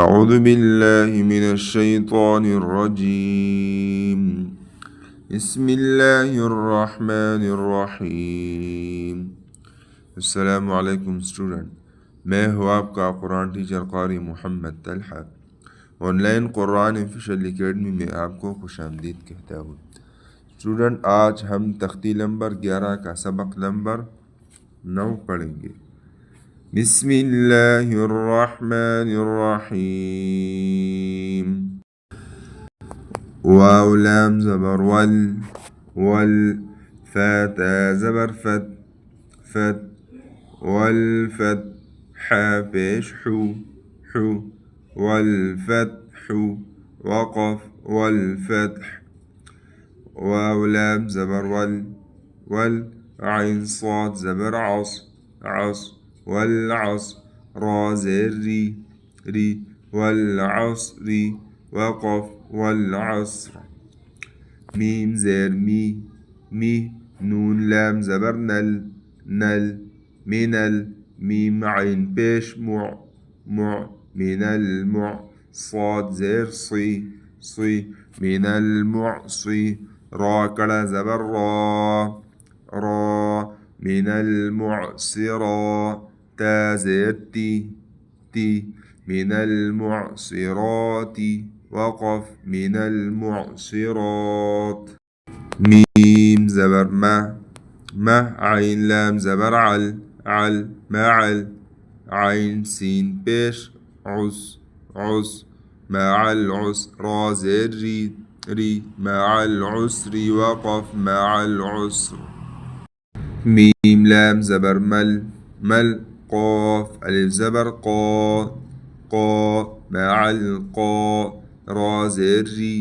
أعوذ بالله من الشيطان الرجيم. بسم الله الرحمن الرحیم. السلام علیکم اسٹوڈنٹ، میں ہوں آپ کا قرآن ٹیچر قاری Muhammad Talha. Online Quran official academy میں آپ کو خوش آمدید کہتا ہوں. اسٹوڈنٹ، آج ہم تختی نمبر 11 کا سبق نمبر 9 پڑھیں گے. بسم اللہ الرحمن الرحیم. واو لام زبر ول فا تا زبر فت والفتح پیش حو والفتح وقف والفتح. واو لام زبر ول عين صاد زبر عص والعصر را زير ري والعصر وقف والعصر. ميم زير مي نون لام زبر نل من ميم عين بيش مع من المع صاد زير صي من المعصي. را كلا زبر را من المعصرات. تا زير تي من المعصرات. وقف من المعصرات. ميم زبر ما عين لام زبر عل معل عين سين بيش عس مع العسر. را زير ري مع العسر. وقف مع العسر. ميم لام زبر مل قاف ألف زبر قا مع القا. را زیر ری.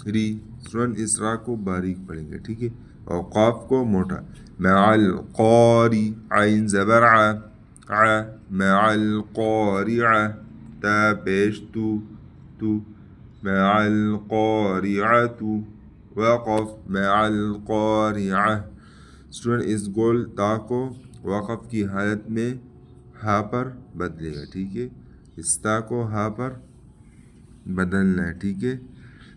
اسٹوڈنٹ اس را کو باریک پڑھیں گے، ٹھیک ہے، اور قاف کو موٹا. مع القاری عین زبر ع مع القارعة. تا پیش تو مع القارعة. وقف مع القارعة. اسٹوڈنٹ اس گول تا کو وقف کی حالت میں ہا پر بدلے گا، ٹھیک ہے، اس تا کو ہا پر بدلنا ہے، ٹھیک ہے.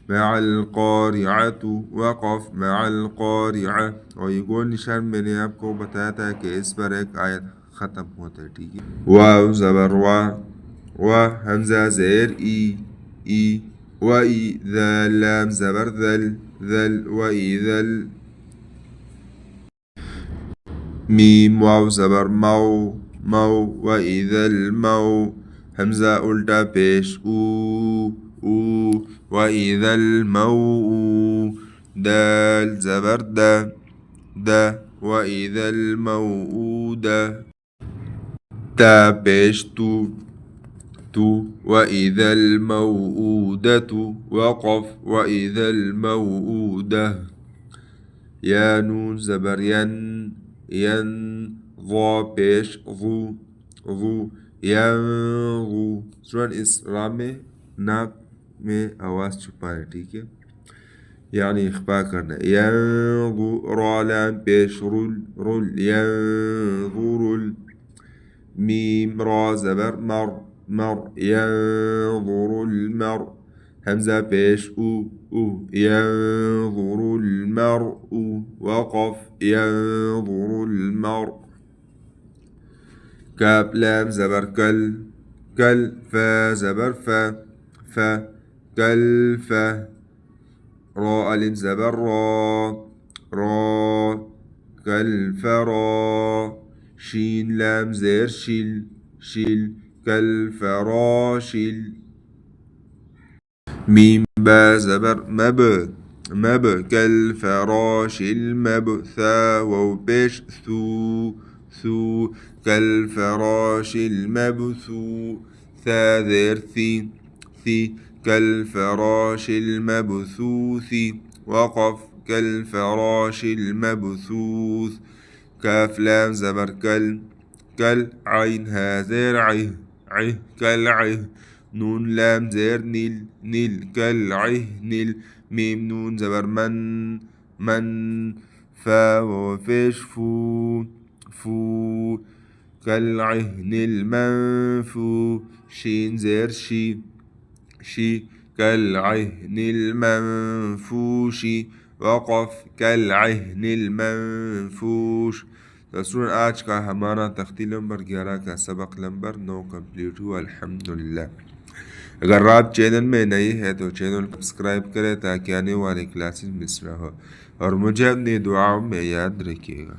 مع القارعة. وقف مع القارعة. اور یہ گول نشان میں نے آپ کو بتایا تھا کہ اس پر ایک آیت ختم ہوتا ہے، ٹھیک ہے. واو زبر و حمزہ زیر ای و ای ذال لام زبر ذل و ای ذل. میم واو زبر مو و اذا المو. حمزہ الٹا پیش او و اذا المو. دال زبر د و اذا الموءودة. تا پیش تو و اذا الموءودة. وقف و اذا الموءودة. یا نون زبر ین ضا پیش ضو ینظو. اسٹوڈنٹ اس را میں ناک میں آواز چھپائے، ٹھیک ہے، یعنی اخفا کرنا. ینظو. را لام پیش رل ینظر. میم را زبر مر ینظر المر. حمزہ پیش او ینظر المرء. وقف ینظر المرء. کاف لام زبر کل فا زبر فا کلف. را الف زبر را کالفرا. شین لام زیر شل کالفراش. میم با زبر مب کالفراش المبثى. واو پیش ثو کالفراش المبثو. ثا زیر ثی كالفراش المبثوث. وقف كالفراش المبثوث. كاف لام زبر كل عين ها زير كالعه. نون لام زير نيل كالعهن. ميم نون زبر من فا وفيش فو كالعهن المنفو. شين زير شي كالعهن المنفوش وقف كالعهن المنفوش. تو اسٹوڈنٹ آج کا ہمارا تختی نمبر 11 کا سبق نمبر 9 کمپلیٹ ہوا الحمدللہ. اگر آپ چینل میں نئے ہیں تو چینل کو سبسکرائب کریں تاکہ آنے والی کلاسز مس نہ ہو، اور مجھے اپنی دعاؤں میں یاد رکھیے گا.